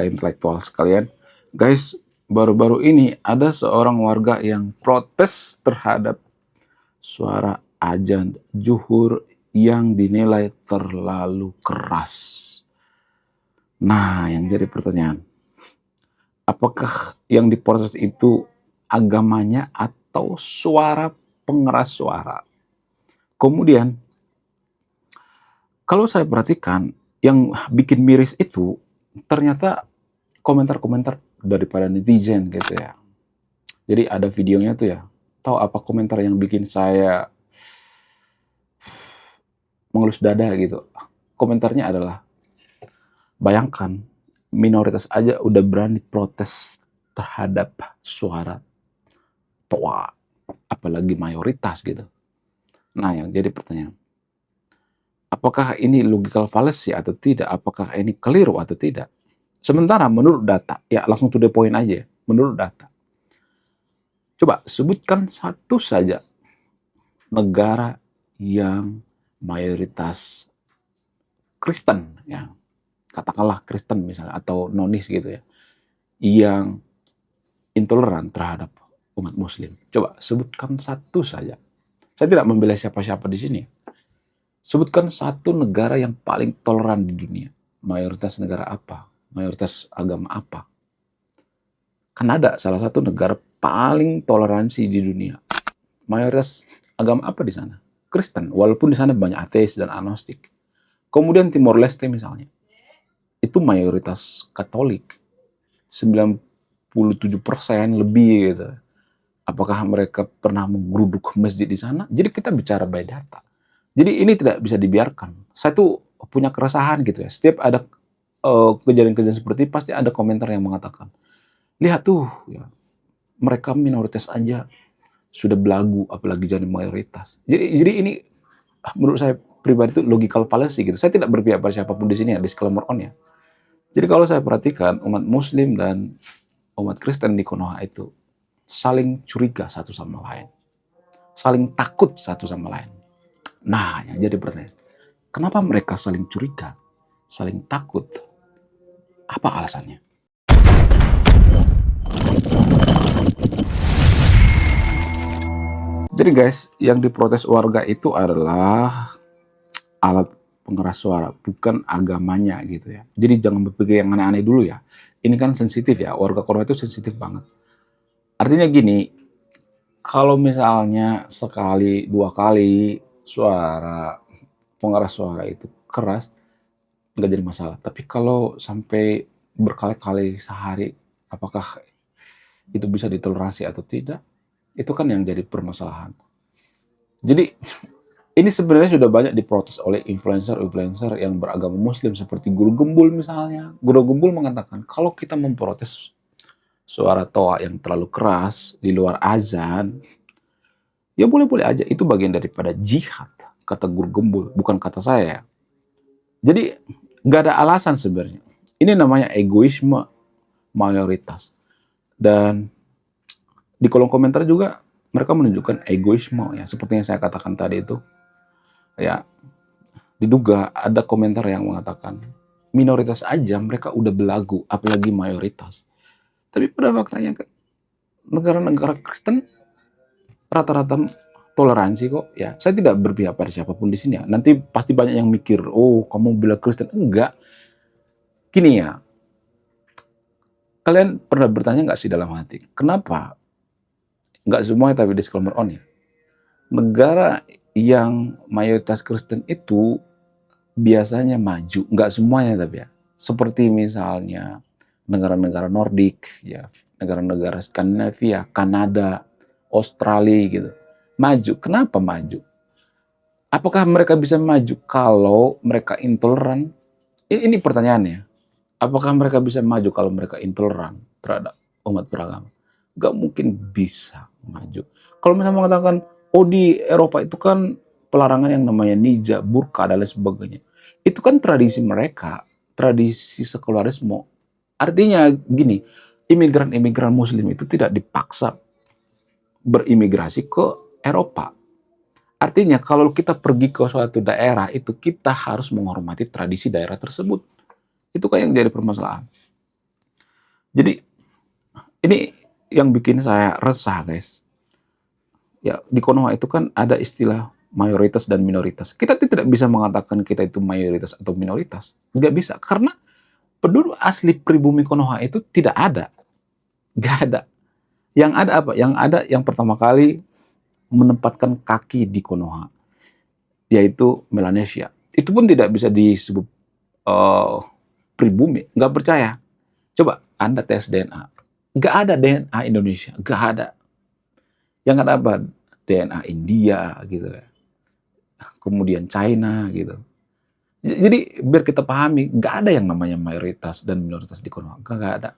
warga intelektual sekalian. Guys, baru-baru ini ada seorang warga yang protes terhadap suara azan zuhur yang dinilai terlalu keras. Nah, yang jadi pertanyaan, apakah yang diproses itu agamanya atau suara pengeras suara? Kemudian, kalau saya perhatikan, yang bikin miris itu ternyata komentar-komentar daripada netizen gitu ya. Jadi ada videonya tuh ya. Tahu apa komentar yang bikin saya mengelus dada gitu? Komentarnya adalah, bayangkan minoritas aja udah berani protes terhadap suara toa, apalagi mayoritas gitu. Nah, yang jadi pertanyaan, apakah ini logical fallacy atau tidak? Apakah ini keliru atau tidak? Sementara menurut data, ya langsung to the point aja, menurut data. Coba sebutkan satu saja negara yang mayoritas Kristen, ya katakanlah Kristen misalnya, atau nonis gitu ya, yang intoleran terhadap umat Muslim. Coba sebutkan satu saja. Saya tidak membela siapa-siapa di sini. Sebutkan satu negara yang paling toleran di dunia. Mayoritas negara apa? Mayoritas agama apa? Kanada salah satu negara paling toleransi di dunia. Mayoritas agama apa di sana? Kristen, walaupun di sana banyak ateis dan agnostik. Kemudian Timor Leste misalnya, itu mayoritas Katolik, 97% lebih gitu. Apakah mereka pernah menggeruduk masjid di sana? Jadi kita bicara by data. Jadi ini tidak bisa dibiarkan. Saya tuh punya keresahan gitu ya. Setiap ada kejadian-kejadian seperti ini, pasti ada komentar yang mengatakan, lihat tuh, ya, mereka minoritas aja sudah belagu, apalagi jadi mayoritas. Jadi ini menurut saya pribadi itu logical fallacy gitu. Saya tidak berpihak pada siapapun di sini ya, disclaimer on ya. Jadi kalau saya perhatikan umat Muslim dan umat Kristen di Konoha itu saling curiga satu sama lain, saling takut satu sama lain. Nah, yang jadi pertanyaan, kenapa mereka saling curiga, saling takut? Apa alasannya? Jadi guys, yang diprotes warga itu adalah alat pengeras suara, bukan agamanya gitu ya. Jadi jangan berpikir yang aneh-aneh dulu ya. Ini kan sensitif ya, warga Korea itu sensitif banget. Artinya gini, kalau misalnya sekali, dua kali suara pengeras suara itu keras, nggak jadi masalah. Tapi kalau sampai berkali-kali sehari, apakah itu bisa ditoleransi atau tidak? Itu kan yang jadi permasalahan. Jadi ini sebenarnya sudah banyak diprotes oleh influencer-influencer yang beragama Muslim seperti Guru Gembul misalnya. Guru Gembul mengatakan kalau kita memprotes suara toa yang terlalu keras di luar azan, ya boleh-boleh aja, itu bagian daripada jihad, kata Guru Gembul, bukan kata saya. Jadi nggak ada alasan sebenarnya. Ini namanya egoisme mayoritas. Dan di kolom komentar juga mereka menunjukkan egoisme ya, seperti yang saya katakan tadi itu. Ya, diduga ada komentar yang mengatakan minoritas aja mereka udah belagu, apalagi mayoritas. Tapi pada faktanya negara-negara Kristen rata-rata toleransi kok ya. Saya tidak berpihak pada siapapun di sini ya. Nanti pasti banyak yang mikir, oh kamu bela Kristen. Enggak. Gini ya, kalian pernah bertanya nggak sih dalam hati, kenapa nggak semuanya, tapi disclaimer on ya, negara yang mayoritas Kristen itu biasanya maju, nggak semuanya tapi ya, seperti misalnya negara-negara Nordik, ya, negara-negara Skandinavia, Kanada, Australia gitu, maju. Kenapa maju? Apakah mereka bisa maju kalau mereka intoleran? Ini pertanyaannya. Apakah mereka bisa maju kalau mereka intoleran terhadap umat beragama? Gak mungkin bisa maju. Kalau misalnya mengatakan, oh di Eropa itu kan pelarangan yang namanya nija, burka, dan lain sebagainya. Itu kan tradisi mereka, tradisi sekularisme. Artinya gini, imigran-imigran Muslim itu tidak dipaksa berimigrasi ke Eropa. Artinya kalau kita pergi ke suatu daerah itu kita harus menghormati tradisi daerah tersebut. Itu kan yang jadi permasalahan. Jadi ini yang bikin saya resah, guys. Ya, di Konoha itu kan ada istilah mayoritas dan minoritas. Kita tidak bisa mengatakan kita itu mayoritas atau minoritas. Nggak bisa, karena penduduk asli pribumi Konoha itu tidak ada. Nggak ada. Yang ada apa? Yang ada yang pertama kali menempatkan kaki di Konoha, yaitu Melanesia. Itu pun tidak bisa disebut eh, pribumi. Nggak percaya. Coba Anda tes DNA. Nggak ada DNA Indonesia. Nggak ada. Yang ada apa? DNA India gitu ya. Kemudian China gitu. Jadi biar kita pahami, nggak ada yang namanya mayoritas dan minoritas di Konoha. Nggak ada.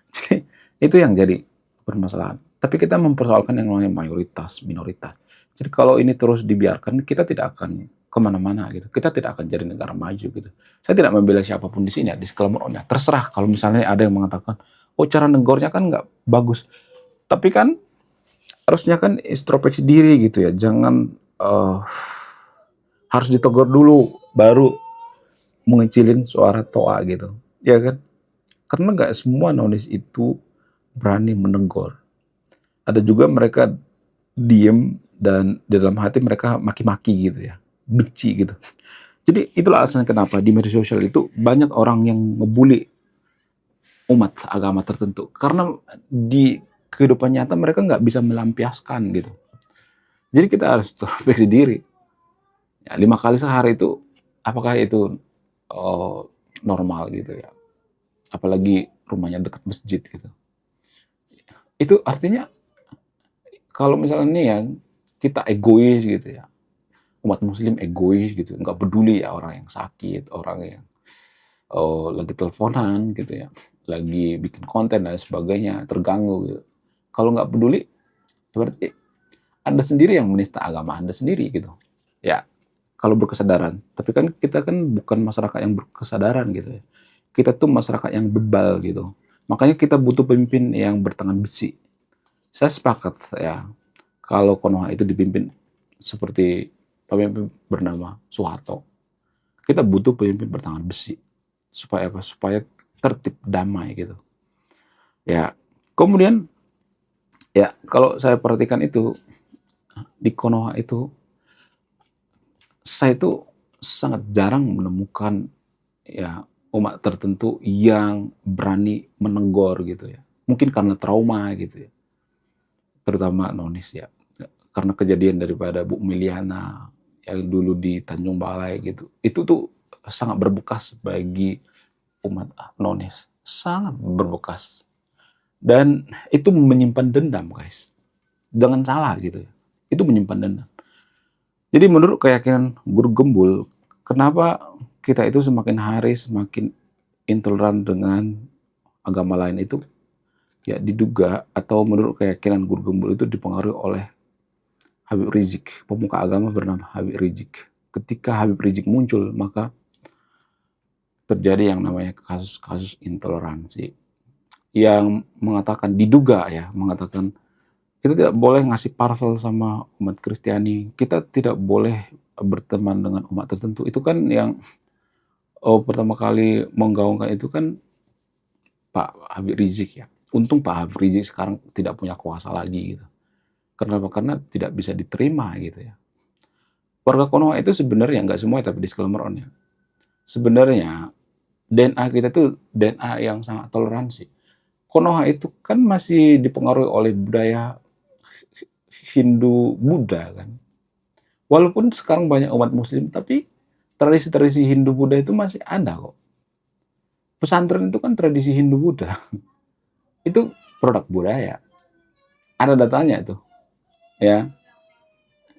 Jadi itu yang jadi permasalahan. Tapi kita mempersoalkan yang namanya mayoritas, minoritas. Jadi kalau ini terus dibiarkan, kita tidak akan kemana-mana gitu. Kita tidak akan jadi negara maju gitu. Saya tidak membela siapapun di sini ya, disclaimer on ya. Terserah kalau misalnya ada yang mengatakan, oh cara negornya kan nggak bagus. Tapi kan harusnya kan introspeksi diri gitu ya. Jangan harus ditegur dulu baru mengecilin suara toa gitu. Ya kan? Karena nggak semua nonis itu berani menegur. Ada juga mereka diem dan di dalam hati mereka maki-maki gitu ya, benci gitu. Jadi itulah alasan kenapa di media sosial itu banyak orang yang ngebully umat agama tertentu. Karena di kehidupan nyata mereka nggak bisa melampiaskan gitu. Jadi kita harus introspeksi diri. Ya, 5 kali sehari itu, apakah itu normal gitu ya? Apalagi rumahnya dekat masjid gitu. Itu artinya kalau misalnya nih ya kita egois gitu ya, umat muslim egois gitu, nggak peduli ya orang yang sakit, orang yang lagi teleponan gitu ya, lagi bikin konten dan sebagainya, terganggu gitu. Kalau nggak peduli, berarti Anda sendiri yang menista agama Anda sendiri gitu. Ya, kalau berkesadaran. Tapi kan kita kan bukan masyarakat yang berkesadaran gitu ya. Kita tuh masyarakat yang bebal gitu. Makanya kita butuh pemimpin yang bertangan besi. Saya sepakat ya, kalau Konoha itu dipimpin seperti pemimpin bernama Soeharto, kita butuh pemimpin bertangan besi. Supaya apa? Supaya tertib damai gitu. Ya, kemudian ya kalau saya perhatikan itu di Konoha itu, saya itu sangat jarang menemukan ya umat tertentu yang berani menegur gitu ya. Mungkin karena trauma gitu ya. Terutama nonis ya. Karena kejadian daripada Bu Miliana yang dulu di Tanjung Balai gitu. Itu tuh sangat berbekas bagi umat nonis. Sangat berbekas. Dan itu menyimpan dendam, guys. Jangan salah gitu ya. Itu menyimpan dendam. Jadi menurut keyakinan Guru Gembul, kenapa kita itu semakin hari semakin intoleran dengan agama lain itu, ya diduga atau menurut keyakinan Guru Gembul itu dipengaruhi oleh Habib Rizik, pemuka agama bernama Habib Rizik. Ketika Habib Rizik muncul, maka terjadi yang namanya kasus-kasus intoleransi yang mengatakan, diduga ya, mengatakan kita tidak boleh ngasih parcel sama umat Kristiani, kita tidak boleh berteman dengan umat tertentu. Itu kan yang pertama kali menggaungkan itu kan Pak Habib Rizik ya. Untung Pak Habib Rizik sekarang tidak punya kuasa lagi gitu. Kenapa? Karena tidak bisa diterima gitu ya. Warga Konoha itu sebenarnya nggak semua, tapi disclaimer on ya. Sebenarnya DNA kita tuh DNA yang sangat toleransi. Konoha itu kan masih dipengaruhi oleh budaya Hindu Buddha kan. Walaupun sekarang banyak umat muslim, tapi tradisi-tradisi Hindu Buddha itu masih ada kok. Pesantren itu kan tradisi Hindu Buddha. Itu produk budaya. Ada datanya tuh. Ya.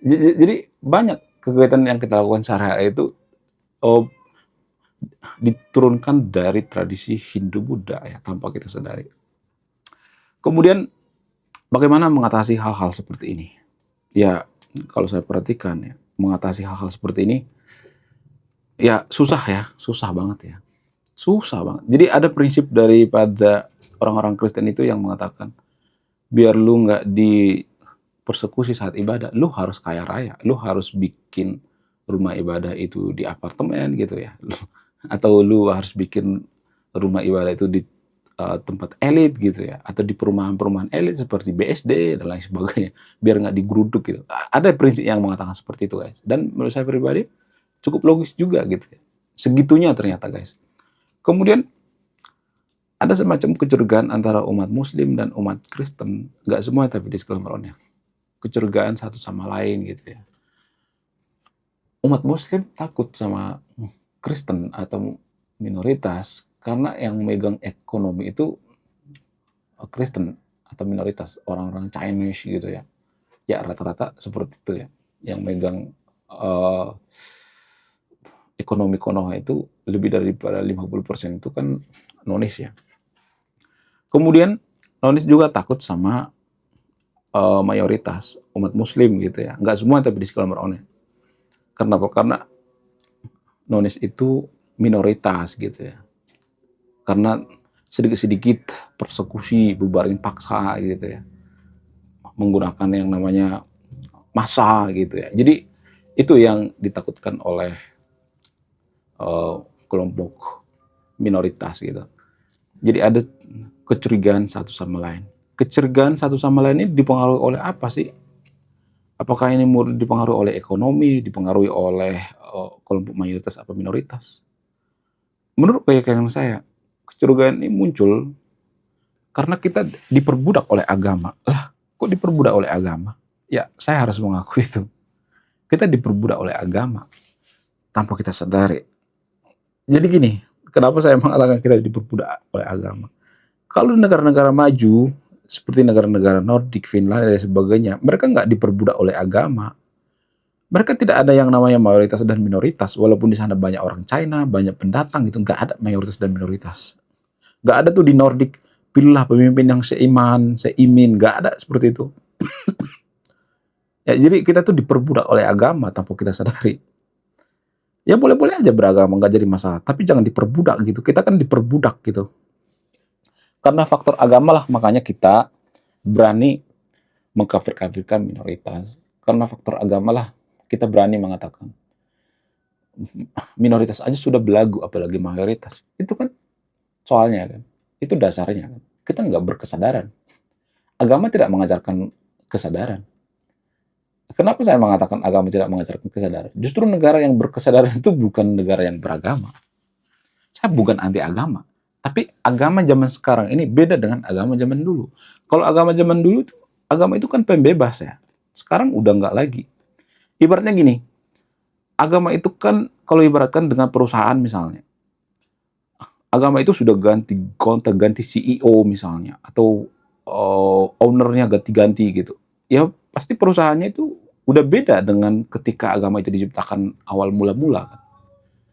Jadi banyak kegiatan yang kita lakukan sehari-hari itu oh, diturunkan dari tradisi Hindu Buddha ya, tanpa kita sadari. Kemudian bagaimana mengatasi hal-hal seperti ini? Ya, kalau saya perhatikan ya, mengatasi hal-hal seperti ini ya susah banget ya. Susah banget. Jadi ada prinsip daripada orang-orang Kristen itu yang mengatakan, biar lu nggak dipersekusi saat ibadah, lu harus kaya raya, lu harus bikin rumah ibadah itu di apartemen gitu ya, atau lu harus bikin rumah ibadah itu di tempat elit gitu ya, atau di perumahan-perumahan elit seperti BSD dan lain sebagainya, biar nggak digeruduk gitu. Ada prinsip yang mengatakan seperti itu, guys. Dan menurut saya pribadi cukup logis juga gitu ya. Segitunya ternyata, guys. Kemudian ada semacam kecurigaan antara umat Muslim dan umat Kristen, nggak semua tapi disclaimer-nya. Kecurigaan satu sama lain gitu ya. Umat Muslim takut sama Kristen atau minoritas karena yang megang ekonomi itu Kristen atau minoritas, orang-orang Chinese gitu ya. Ya rata-rata seperti itu ya. Yang megang ekonomi Konoha itu lebih daripada 50% itu kan nonis ya. Kemudian nonis juga takut sama mayoritas umat Muslim gitu ya. Nggak semua tapi disclaimer on. Kenapa? Karena nonis itu minoritas gitu ya. Karena sedikit-sedikit persekusi, bubarin paksa gitu ya. Menggunakan yang namanya massa gitu ya. Jadi itu yang ditakutkan oleh kelompok minoritas gitu. Jadi ada kecurigaan satu sama lain. Kecurigaan satu sama lain ini dipengaruhi oleh apa sih? Apakah ini dipengaruhi oleh ekonomi, dipengaruhi oleh kelompok mayoritas atau minoritas? Menurut keyakinan saya, kecurigaan ini muncul karena kita diperbudak oleh agama. Lah, kok diperbudak oleh agama? Ya, saya harus mengakui itu. Kita diperbudak oleh agama tanpa kita sadari. Jadi gini, kenapa saya mengatakan kita diperbudak oleh agama? Kalau negara-negara maju, seperti negara-negara Nordik, Finlandia, dan sebagainya, mereka nggak diperbudak oleh agama. Mereka tidak ada yang namanya mayoritas dan minoritas, walaupun di sana banyak orang China, banyak pendatang gitu, nggak ada mayoritas dan minoritas. Nggak ada tuh di Nordik, pilihlah pemimpin yang seiman, seimin, nggak ada seperti itu. Ya, jadi kita tuh diperbudak oleh agama tanpa kita sadari. Ya boleh-boleh aja beragama, nggak jadi masalah, tapi jangan diperbudak gitu. Kita kan diperbudak gitu. Karena faktor agama lah, makanya kita berani mengkafir-kafirkan minoritas. Karena faktor agama lah, kita berani mengatakan minoritas aja sudah belagu, apalagi mayoritas. Itu kan soalnya kan, itu dasarnya kan. Kita nggak berkesadaran. Agama tidak mengajarkan kesadaran. Kenapa saya mengatakan agama tidak mengajarkan kesadaran? Justru negara yang berkesadaran itu bukan negara yang beragama. Saya bukan anti agama. Tapi agama zaman sekarang ini beda dengan agama zaman dulu. Kalau agama zaman dulu, agama itu kan pembebas ya. Sekarang udah nggak lagi. Ibaratnya gini, agama itu kan kalau ibaratkan dengan perusahaan misalnya. Agama itu sudah ganti kontak, ganti CEO misalnya. Atau ownernya ganti-ganti gitu. Ya pasti perusahaannya itu udah beda dengan ketika agama itu diciptakan awal mula-mula kan.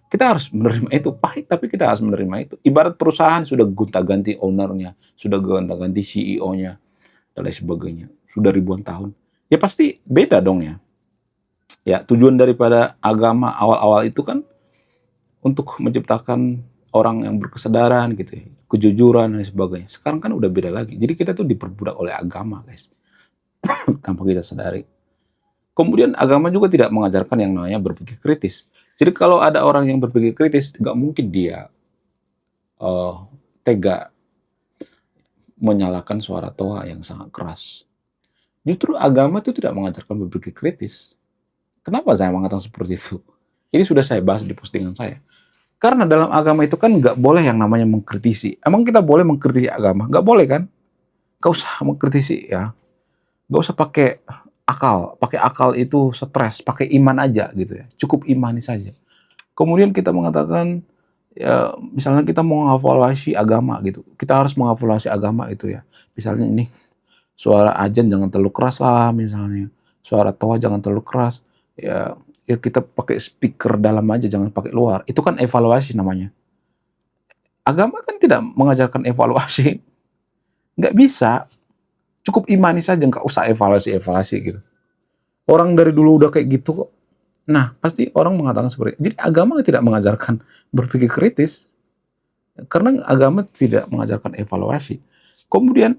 Kita harus menerima itu, pahit tapi kita harus menerima itu. Ibarat perusahaan sudah gonta-ganti ownernya, sudah gonta-ganti CEO-nya, dan lain sebagainya. Sudah ribuan tahun. Ya pasti beda dong ya. Ya tujuan daripada agama awal-awal itu kan untuk menciptakan orang yang berkesadaran gitu ya, kejujuran dan sebagainya. Sekarang kan udah beda lagi. Jadi kita tuh diperbudak oleh agama, guys. Tanpa kita sadari. Kemudian agama juga tidak mengajarkan yang namanya berpikir kritis. Jadi kalau ada orang yang berpikir kritis, nggak mungkin dia tega menyalakan suara Toha yang sangat keras. Justru agama itu tidak mengajarkan berpikir kritis. Kenapa saya mengatakan seperti itu? Ini sudah saya bahas di postingan saya. Karena dalam agama itu kan nggak boleh yang namanya mengkritisi. Emang kita boleh mengkritisi agama? Nggak boleh kan? Nggak usah mengkritisi ya. Nggak usah pakai akal. Pakai akal itu stres. Pakai iman aja gitu ya. Cukup imani saja. Kemudian kita mengatakan, ya misalnya kita mau mengevaluasi agama gitu. Kita harus mengevaluasi agama itu ya. Misalnya ini, suara ajan jangan terlalu keras lah misalnya. Suara Toha jangan terlalu keras. Ya kita pakai speaker dalam aja, jangan pakai luar. Itu kan evaluasi namanya. Agama kan tidak mengajarkan evaluasi. Nggak bisa. Cukup imani saja, nggak usah evaluasi-evaluasi gitu. Orang dari dulu udah kayak gitu kok. Nah, pasti orang mengatakan seperti itu. Jadi agama tidak mengajarkan berpikir kritis. Karena agama tidak mengajarkan evaluasi. Kemudian,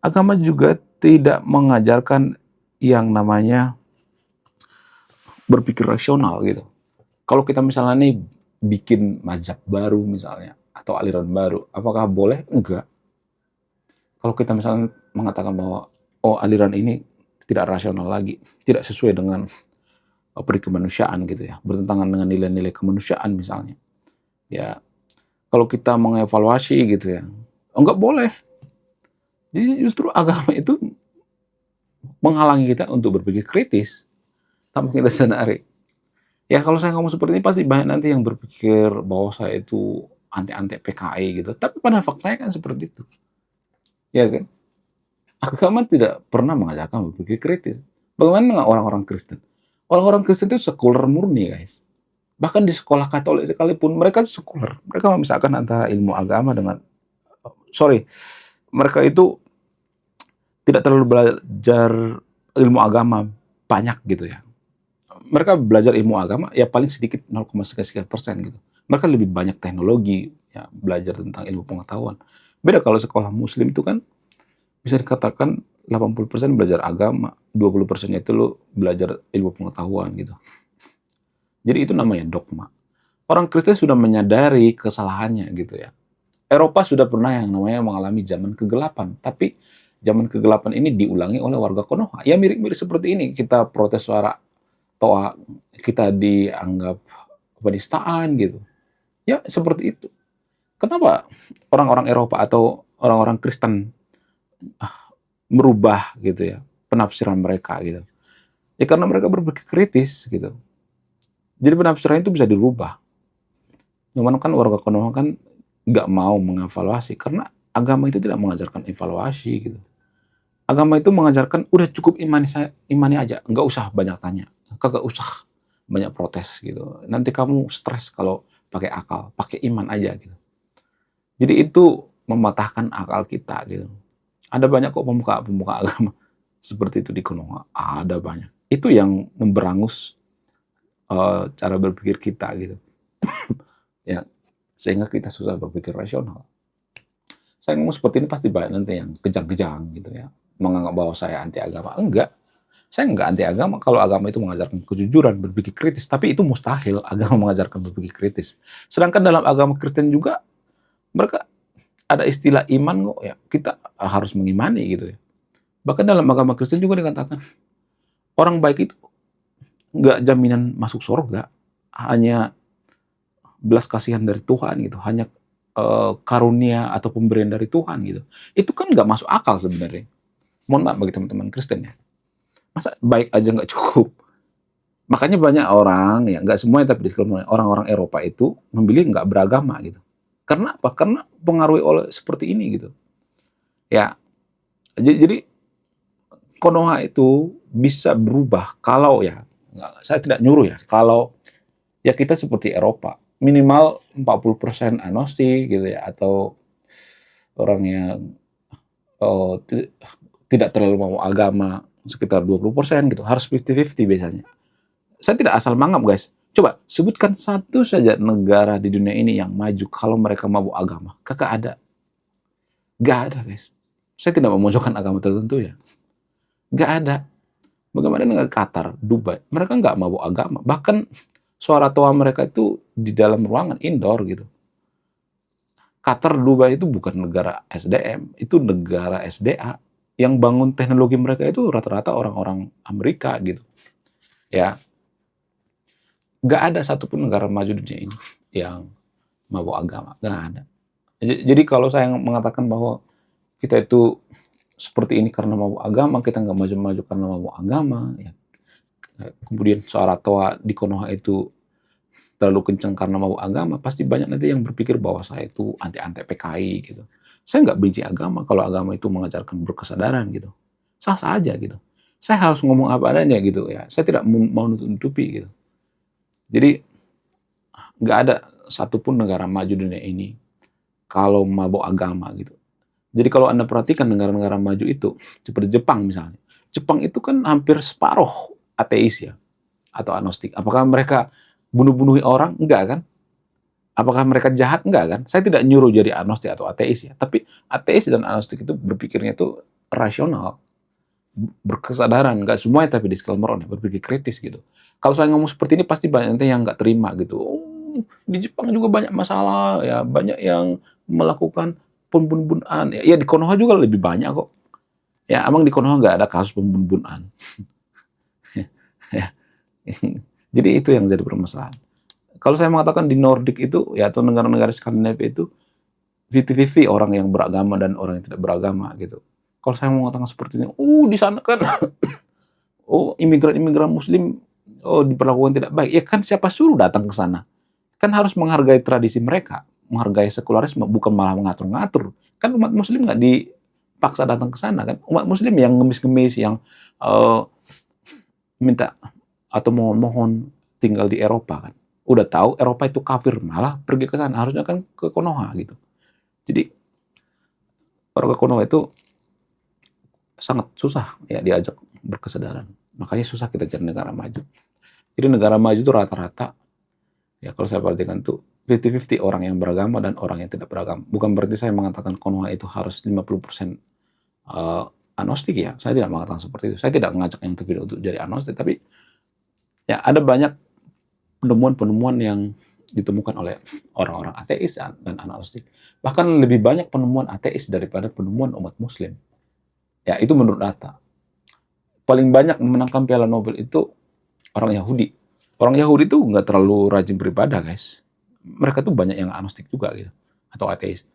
agama juga tidak mengajarkan yang namanya berpikir rasional gitu. Kalau kita misalnya nih bikin mazhab baru misalnya, atau aliran baru, apakah boleh? Enggak. Kalau kita misalnya mengatakan bahwa, oh aliran ini tidak rasional lagi, tidak sesuai dengan peri kemanusiaan gitu ya, bertentangan dengan nilai-nilai kemanusiaan misalnya. Ya, kalau kita mengevaluasi gitu ya, enggak boleh. Jadi justru agama itu menghalangi kita untuk berpikir kritis tanpa kita sadari. Ya kalau saya ngomong seperti ini pasti banyak nanti yang berpikir bahwa saya itu anti-anti PKI gitu. Tapi pada faktanya kan seperti itu. Ya kan? Agama tidak pernah mengajarkan berpikir kritis. Bagaimana dengan orang-orang Kristen? Orang-orang Kristen itu sekuler murni, guys. Bahkan di sekolah Katolik sekalipun mereka itu sekuler. Mereka memisahkan antara ilmu agama dengan mereka itu tidak terlalu belajar ilmu agama banyak gitu ya. Mereka belajar ilmu agama ya paling sedikit 0,sekian% gitu. Mereka lebih banyak teknologi, ya, belajar tentang ilmu pengetahuan. Beda kalau sekolah muslim itu kan bisa dikatakan 80% belajar agama, 20% itu lo belajar ilmu pengetahuan gitu. Jadi itu namanya dogma. Orang Kristen sudah menyadari kesalahannya gitu ya. Eropa sudah pernah yang namanya mengalami zaman kegelapan, tapi zaman kegelapan ini diulangi oleh warga Konoha. Ya mirip-mirip seperti ini, kita protes suara toa, kita dianggap penistaan gitu. Ya seperti itu. Kenapa orang-orang Eropa atau orang-orang Kristen merubah gitu ya penafsiran mereka gitu? Ya karena mereka berpikir kritis gitu. Jadi penafsiran itu bisa dirubah. Cuman kan warga Konoha kan nggak mau mengevaluasi karena agama itu tidak mengajarkan evaluasi gitu. Agama itu mengajarkan udah cukup imani aja, nggak usah banyak tanya, kagak usah banyak protes gitu. Nanti kamu stres kalau pakai akal, pakai iman aja gitu. Jadi itu mematahkan akal kita gitu. Ada banyak kok pemuka agama seperti itu di Konoha, ada banyak. Itu yang memberangus cara berpikir kita gitu. Ya, sehingga kita susah berpikir rasional. Saya ngomong seperti ini pasti banyak nanti yang kejang-kejang gitu ya, menganggap bahwa saya anti agama. Enggak, saya enggak anti agama kalau agama itu mengajarkan kejujuran, berpikir kritis. Tapi itu mustahil agama mengajarkan berpikir kritis. Sedangkan dalam agama Kristen juga mereka ada istilah iman kok ya, kita harus mengimani gitu ya. Bahkan dalam agama Kristen juga dikatakan orang baik itu enggak jaminan masuk surga, hanya belas kasihan dari Tuhan gitu, hanya karunia atau pemberian dari Tuhan gitu. Itu kan nggak masuk akal sebenarnya. Mohon maaf bagi teman-teman Kristen ya. Masa baik aja nggak cukup? Makanya banyak orang, ya nggak semuanya tapi orang-orang Eropa itu memilih nggak beragama gitu. Karena apa? Karena pengaruhi oleh seperti ini gitu. Ya, jadi Konoha itu bisa berubah kalau ya, saya tidak nyuruh ya, kalau ya kita seperti Eropa, minimal 40% agnostik gitu ya, atau orang yang tidak terlalu mau agama sekitar 20% gitu, harus 50-50 biasanya. Saya tidak asal mangap guys. Coba sebutkan satu saja negara di dunia ini yang maju kalau mereka mabuk agama. Kakak ada? Gak ada guys. Saya tidak memojokkan agama tertentu ya. Gak ada. Bagaimana dengan Qatar, Dubai? Mereka nggak mabuk agama. Bahkan suara toa mereka itu di dalam ruangan, indoor gitu. Qatar, Dubai itu bukan negara SDM, itu negara SDA. Yang bangun teknologi mereka itu rata-rata orang-orang Amerika gitu. Ya, nggak ada satupun negara maju di dunia ini yang mabuk agama, nggak ada. Jadi kalau saya mengatakan bahwa kita itu seperti ini karena mabuk agama, kita nggak maju-maju karena mabuk agama, ya. Kemudian suara toa di Konoha itu terlalu kencang karena mabuk agama, pasti banyak nanti yang berpikir bahwa saya itu anti-anti PKI gitu. Saya nggak benci agama kalau agama itu mengajarkan berkesadaran gitu. Sah-sah aja gitu. Saya harus ngomong apa adanya gitu ya. Saya tidak mau nutup-nutupi gitu. Jadi nggak ada satupun negara maju dunia ini kalau mabuk agama gitu. Jadi kalau Anda perhatikan negara-negara maju itu, seperti Jepang misalnya. Jepang itu kan hampir separuh ateis ya, atau agnostik. Apakah mereka bunuh-bunuhi orang? Enggak kan? Apakah mereka jahat? Enggak kan? Saya tidak nyuruh jadi agnostik atau ateis ya. Tapi ateis dan agnostik itu berpikirnya itu rasional, berkesadaran. Enggak semuanya tapi disclaimer ya, berpikir kritis gitu. Kalau saya ngomong seperti ini pasti banyak nanti yang nggak terima gitu. Oh, di Jepang juga banyak masalah ya, banyak yang melakukan pembunuhan. Ya di Konoha juga lebih banyak kok. Ya emang di Konoha nggak ada kasus pembunuhan. Ya. Jadi itu yang jadi permasalahan. Kalau saya mengatakan di Nordik itu, ya atau negara-negara Skandinavia itu 50-50 orang yang beragama dan orang yang tidak beragama gitu. Kalau saya mau mengatakan seperti ini, di sana kan, imigran-imigran Muslim, diperlakukan tidak baik. Ya kan siapa suruh datang ke sana? Kan harus menghargai tradisi mereka, menghargai sekularisme, bukan malah mengatur-ngatur. Kan umat Muslim nggak dipaksa datang ke sana kan? Umat Muslim yang ngemis-ngemis, yang minta atau mohon tinggal di Eropa kan. Udah tahu Eropa itu kafir, malah pergi ke sana. Harusnya kan ke Konoha gitu. Jadi warga Konoha itu sangat susah ya diajak berkesadaran. Makanya susah kita cari negara maju. Jadi negara maju itu rata-rata, ya kalau saya perhatikan tuh 50-50 orang yang beragama dan orang yang tidak beragama. Bukan berarti saya mengatakan Konoha itu harus 50% agnostik ya. Saya tidak mengatakan seperti itu. Saya tidak mengajak yang terpilih untuk jadi agnostik, tapi ya ada banyak penemuan-penemuan yang ditemukan oleh orang-orang ateis dan agnostik. Bahkan lebih banyak penemuan ateis daripada penemuan umat Muslim. Ya, itu menurut data. Paling banyak memenangkan Piala Nobel itu orang Yahudi. Orang Yahudi itu nggak terlalu rajin beribadah, guys. Mereka tuh banyak yang agnostik juga gitu, atau ateis.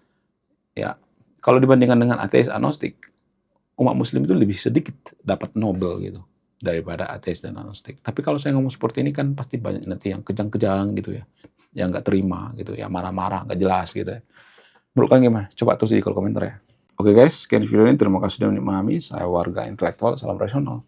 Ya, kalau dibandingkan dengan ateis agnostik, umat Muslim itu lebih sedikit dapat Nobel gitu daripada ateis dan agnostik. Tapi kalau saya ngomong seperti ini kan pasti banyak nanti yang kejang-kejang gitu ya, yang nggak terima gitu ya, marah-marah, nggak jelas gitu ya. Menurut kalian gimana? Coba tulis di kolom komentar ya. Oke guys, sekian video ini. Terima kasih sudah memahami. Saya warga intelektual, salam rasional.